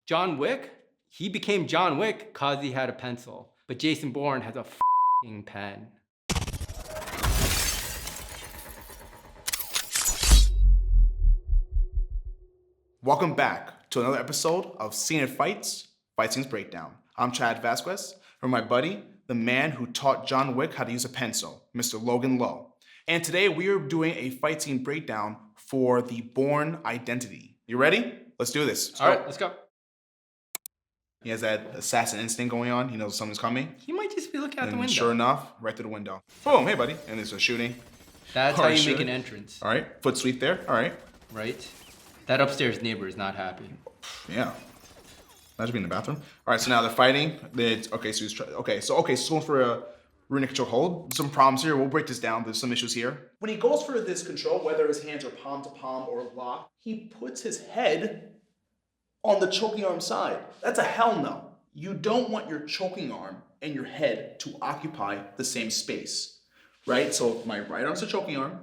John Wick, he became John Wick because he had a pencil. But Jason Bourne has a f***ing pen. Welcome back to another episode of ScenicFights, Fight Scenes Breakdown. I'm Chad Vasquez, and my buddy, the man who taught John Wick how to use a pencil, Mr. Logan Lowe. And today we are doing a fight scene breakdown for the Bourne identity. You ready? Let's do this. All right, let's go. He has that assassin instinct going on. He knows something's coming. He might just be looking out the window. Sure enough, right through the window. Boom, hey buddy. And there's a shooting. That's how you make an entrance. All right, foot sweep there. All right. Right? That upstairs neighbor is not happy. Yeah. Imagine being in the bathroom. All right, so now they're fighting. So going for a rear naked choke hold. Some problems here. We'll break this down. There's some issues here. When he goes for this control, whether his hands are palm to palm or locked, he puts his head on the choking arm side. That's a hell no. You don't want your choking arm and your head to occupy the same space, right? So my right arm's the choking arm.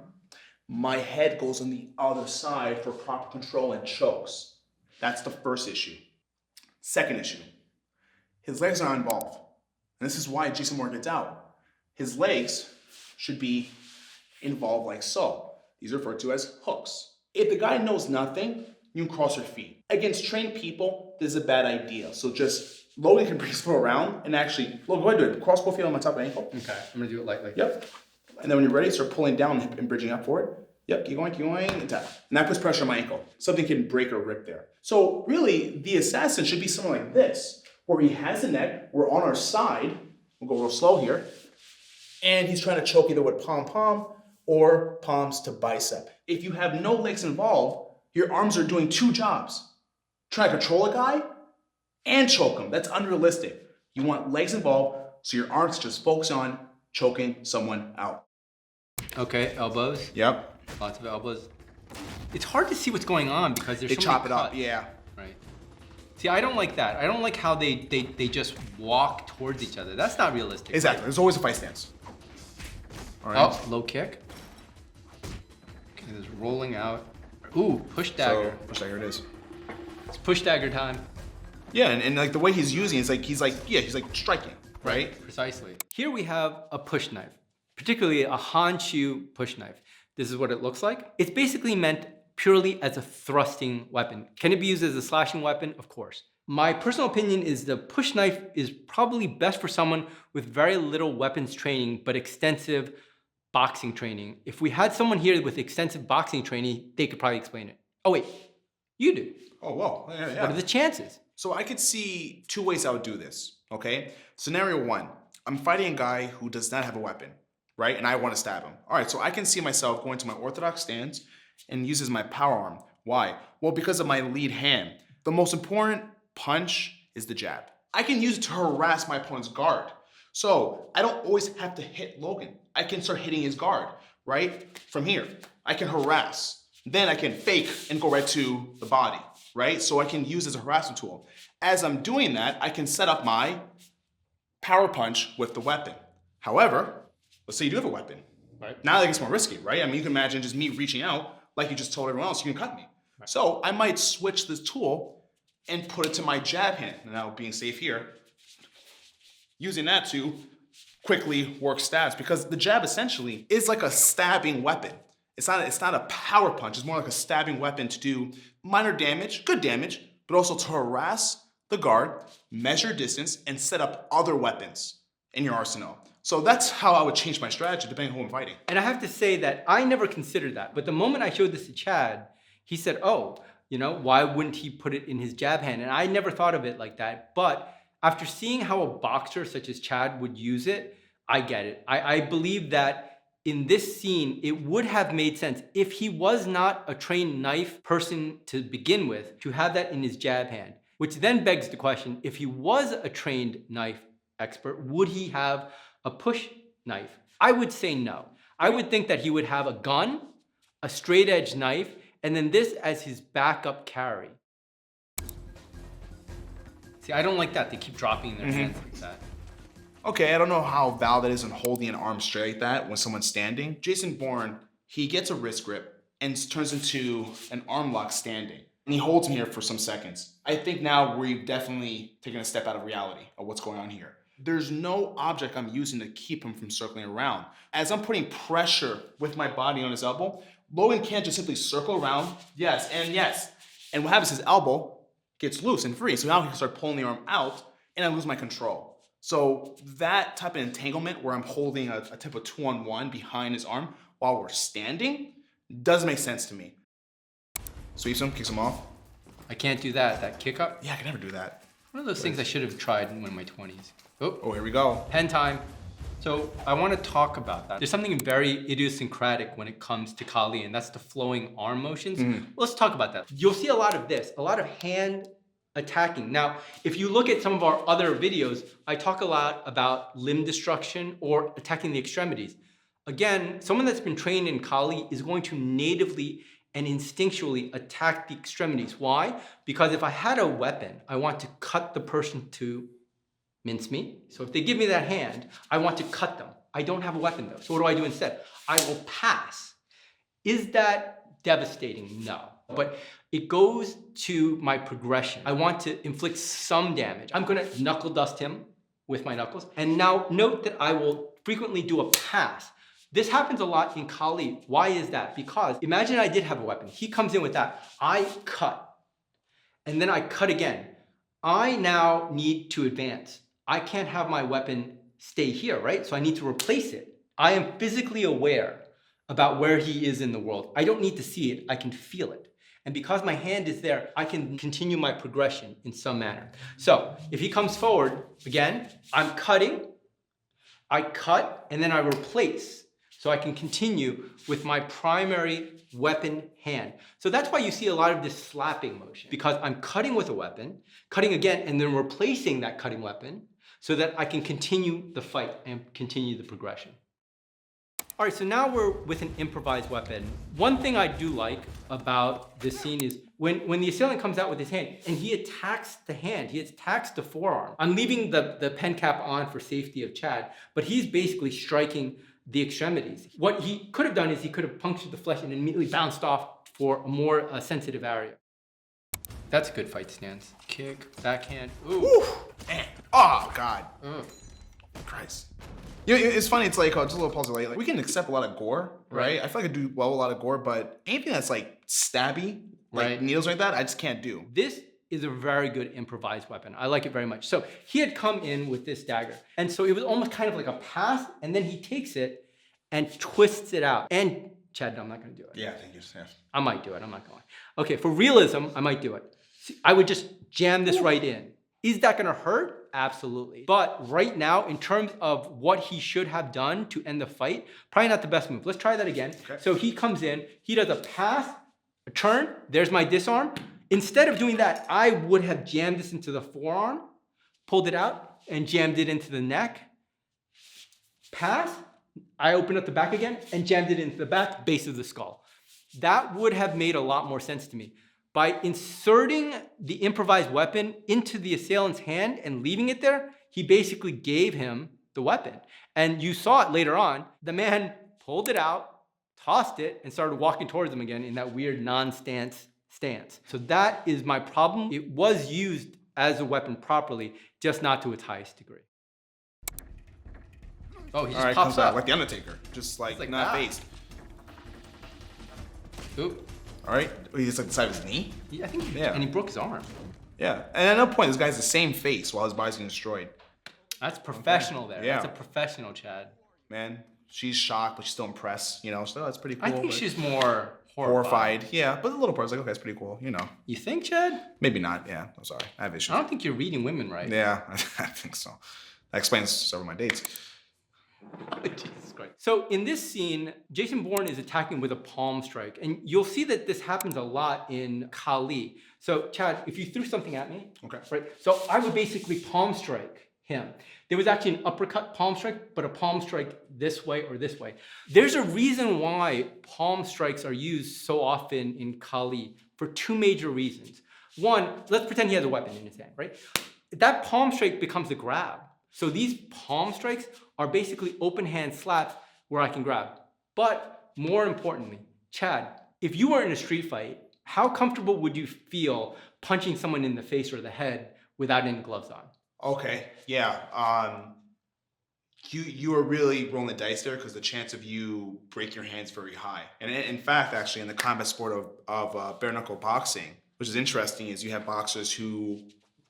My head goes on the other side for proper control and chokes. That's the first issue. Second issue, his legs are not involved. And this is why Jason Bourne gets out. His legs should be involved like so. These are referred to as hooks. If the guy knows nothing, you can cross your feet. Against trained people, this is a bad idea. So just, Logan can bring his foot around and actually, Logan, go ahead and do it. Cross both feet on my top ankle. Okay, I'm gonna do it lightly. Yep. And then when you're ready, start pulling down and bridging up for it. Yep, keep going, and tap. And that puts pressure on my ankle. Something can break or rip there. So really, the assassin should be something like this, where he has the neck, we're on our side, we'll go real slow here, and he's trying to choke either with palm-palm or palms to bicep. If you have no legs involved, your arms are doing two jobs. Try to control a guy and choke him. That's unrealistic. You want legs involved, so your arms just focus on choking someone out. Okay, elbows. Yep. Lots of elbows. It's hard to see what's going on because there's so many chop it up, cuts. yeah. Right. See, I don't like that. I don't like how they just walk towards each other. That's not realistic. Exactly. Right? There's always a fight stance. All right. Oh, low kick. Okay, there's rolling out. Ooh, push dagger. So, push dagger it is. It's push dagger time. Yeah, and like the way he's using it, he's like striking, right? Precisely. Here we have a push knife, particularly a Hanshu push knife. This is what it looks like. It's basically meant purely as a thrusting weapon. Can it be used as a slashing weapon? Of course. My personal opinion is the push knife is probably best for someone with very little weapons training, but extensive boxing training. If we had someone here with extensive boxing training, they could probably explain it. Oh wait, you do. Oh, well, yeah. What are the chances? So I could see two ways I would do this, okay? Scenario one, I'm fighting a guy who does not have a weapon, right? And I want to stab him. All right, so I can see myself going to my orthodox stance and uses my power arm. Why? Well, because of my lead hand. The most important punch is the jab. I can use it to harass my opponent's guard. So I don't always have to hit Logan. I can start hitting his guard, right? From here, I can harass. Then I can fake and go right to the body, right? So I can use it as a harassment tool. As I'm doing that, I can set up my power punch with the weapon. However, let's say you do have a weapon. Right. Now that gets more risky, right? I mean, you can imagine just me reaching out like you just told everyone else, you can cut me. Right. So I might switch this tool and put it to my jab hand. Now, being safe here, using that to quickly work stabs, because the jab essentially is like a stabbing weapon. It's not a power punch. It's more like a stabbing weapon to do minor damage, good damage, but also to harass the guard, measure distance, and set up other weapons in your arsenal. So that's how I would change my strategy depending on who I'm fighting. And I have to say that I never considered that. But the moment I showed this to Chad, he said, oh, why wouldn't he put it in his jab hand? And I never thought of it like that. But after seeing how a boxer such as Chad would use it, I get it. I believe that in this scene, it would have made sense if he was not a trained knife person to begin with, to have that in his jab hand. Which then begs the question, if he was a trained knife expert, would he have a push knife? I would say no. I would think that he would have a gun, a straight edge knife, and then this as his backup carry. See, I don't like that. They keep dropping their hands like that. Okay, I don't know how valid it is in holding an arm straight like that when someone's standing. Jason Bourne, he gets a wrist grip and turns into an arm lock standing. And he holds me here for some seconds. I think now we've definitely taken a step out of reality of what's going on here. There's no object I'm using to keep him from circling around. As I'm putting pressure with my body on his elbow, Logan can't just simply circle around. Yes, and yes. And what happens is his elbow gets loose and free. So now he can start pulling the arm out and I lose my control. So that type of entanglement where I'm holding a type of 2-on-1 behind his arm while we're standing doesn't make sense to me. Sweeps him, kicks him off. I can't do that. That kick up. Yeah, I can never do that. One of those things I should have tried in my 20s. Oh, here we go. Pen time. So I want to talk about that. There's something very idiosyncratic when it comes to Kali, and that's the flowing arm motions. Let's talk about that. You'll see a lot of this, a lot of hand attacking. Now, if you look at some of our other videos, I talk a lot about limb destruction or attacking the extremities. Again, someone that's been trained in Kali is going to natively and instinctually attack the extremities. Why? Because if I had a weapon, I want to cut the person to mincemeat. So if they give me that hand, I want to cut them. I don't have a weapon though. So what do I do instead? I will pass. Is that devastating? No. But it goes to my progression. I want to inflict some damage. I'm gonna knuckle dust him with my knuckles. And now note that I will frequently do a pass. This happens a lot in Kali. Why is that? Because imagine I did have a weapon. He comes in with that. I cut. And then I cut again. I now need to advance. I can't have my weapon stay here, right? So I need to replace it. I am physically aware about where he is in the world. I don't need to see it. I can feel it. And because my hand is there, I can continue my progression in some manner. So if he comes forward, again, I'm cutting. I cut and then I replace. So I can continue with my primary weapon hand. So that's why you see a lot of this slapping motion, because I'm cutting with a weapon, cutting again, and then replacing that cutting weapon so that I can continue the fight and continue the progression. All right, so now we're with an improvised weapon. One thing I do like about this scene is when the assailant comes out with his hand and he attacks the hand, he attacks the forearm. I'm leaving the pen cap on for safety of Chad, but he's basically striking the extremities. What he could have done is he could have punctured the flesh and immediately bounced off for a more sensitive area. That's a good fight stance. Kick, backhand, ooh. Oof, man. Oh, God. Christ. You know, it's funny, it's like, just a little pause like we can accept a lot of gore, right? I feel like I do well a lot of gore, but anything that's like stabby, like needles like that, I just can't do. This is a very good improvised weapon. I like it very much. So he had come in with this dagger. And so it was almost kind of like a pass, and then he takes it and twists it out. And Chad, no, I'm not gonna do it. Yeah, thank you. Yeah. I might do it, I'm not going. Okay, for realism, I might do it. I would just jam this right in. Is that gonna hurt? Absolutely. But right now, in terms of what he should have done to end the fight, probably not the best move. Let's try that again. Okay. So he comes in, he does a pass, a turn, there's my disarm. Instead of doing that, I would have jammed this into the forearm, pulled it out, and jammed it into the neck. Pass, I opened up the back again, and jammed it into the back, base of the skull. That would have made a lot more sense to me. By inserting the improvised weapon into the assailant's hand and leaving it there, he basically gave him the weapon. And you saw it later on, the man pulled it out, tossed it, and started walking towards him again in that weird non-stance stance. So that is my problem. It was used as a weapon properly, just not to its highest degree. Oh, he just pops up. Like the Undertaker, just like not based. Oop. All right, he's like the side of his knee? Yeah, I think and he broke his arm. Yeah, and at no point, this guy has the same face while his body's getting destroyed. That's professional there. Yeah. That's a professional, Chad. Man, she's shocked, but she's still impressed, you know, so that's pretty cool. I think she's more horrified. Yeah, but the little part's like, okay, that's pretty cool, you know. You think, Chad? Maybe not, yeah, I'm sorry, I have issues. I don't think you're reading women right. Yeah, I think so. That explains several of my dates. Jesus Christ. So in this scene, Jason Bourne is attacking with a palm strike. And you'll see that this happens a lot in Kali. So Chad, if you threw something at me, okay, right? So I would basically palm strike him. There was actually an uppercut palm strike, but a palm strike this way or this way. There's a reason why palm strikes are used so often in Kali for two major reasons. One, let's pretend he has a weapon in his hand, right? That palm strike becomes a grab. So these palm strikes are basically open hand slaps where I can grab. But more importantly, Chad, if you were in a street fight How comfortable would you feel punching someone in the face or the head without any gloves on? Okay, yeah. You are really rolling the dice there because the chance of you breaking your hand's very high. And in fact, actually, in the combat sport of bare knuckle boxing, which is interesting, is you have boxers who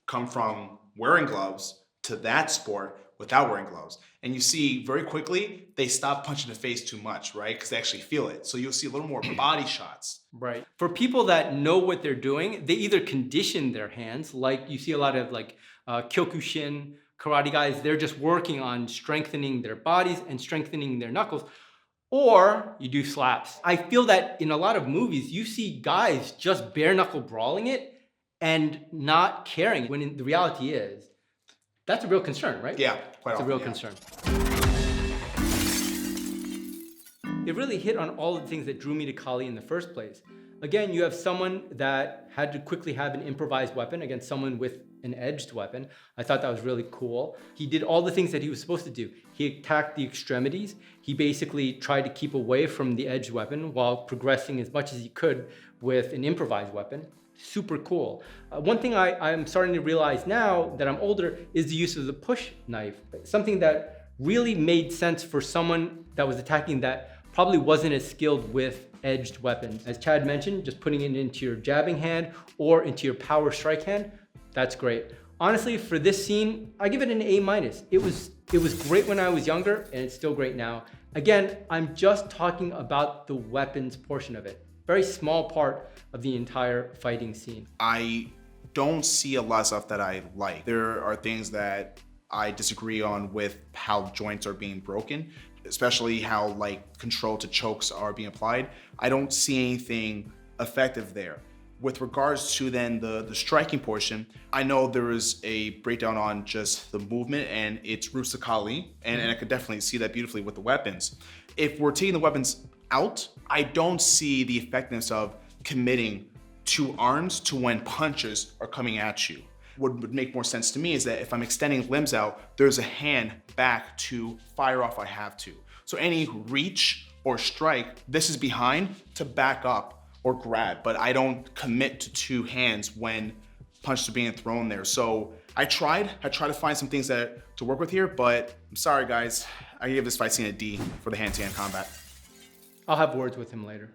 come from wearing gloves to that sport without wearing gloves. And you see very quickly they stop punching the face too much, right? Because they actually feel it. So you'll see a little more body shots. Right. For people that know what they're doing, they either condition their hands, like you see a lot of like Kyokushin karate guys, they're just working on strengthening their bodies and strengthening their knuckles, or you do slaps. I feel that in a lot of movies, you see guys just bare knuckle brawling it and not caring, when the reality is, that's a real concern, right? Yeah, quite it's often, a real yeah. concern. It really hit on all the things that drew me to Kali in the first place. Again, you have someone that had to quickly have an improvised weapon against someone with an edged weapon. I thought that was really cool. He did all the things that he was supposed to do. He attacked the extremities. He basically tried to keep away from the edged weapon while progressing as much as he could with an improvised weapon. Super cool. One thing I'm starting to realize now that I'm older is the use of the push knife. Something that really made sense for someone that was attacking that probably wasn't as skilled with edged weapons. As Chad mentioned, just putting it into your jabbing hand or into your power strike hand, that's great. Honestly, for this scene, I give it an A-. It was great when I was younger, and it's still great now. Again, I'm just talking about the weapons portion of it. Very small part of the entire fighting scene. I don't see a lot of stuff that I like. There are things that I disagree on with how joints are being broken, especially how like control to chokes are being applied. I don't see anything effective there. With regards to then the striking portion, I know there is a breakdown on just the movement and its roots to Kali, and I could definitely see that beautifully with the weapons. If we're taking the weapons out, I don't see the effectiveness of committing two arms to when punches are coming at you. What would make more sense to me is that if I'm extending limbs out, there's a hand back to fire off I have to. So any reach or strike, this is behind to back up or grab, but I don't commit to two hands when punches are being thrown there. So I tried to find some things to work with here, but I'm sorry guys, I gave this fight scene a D for the hand-to-hand combat. I'll have words with him later.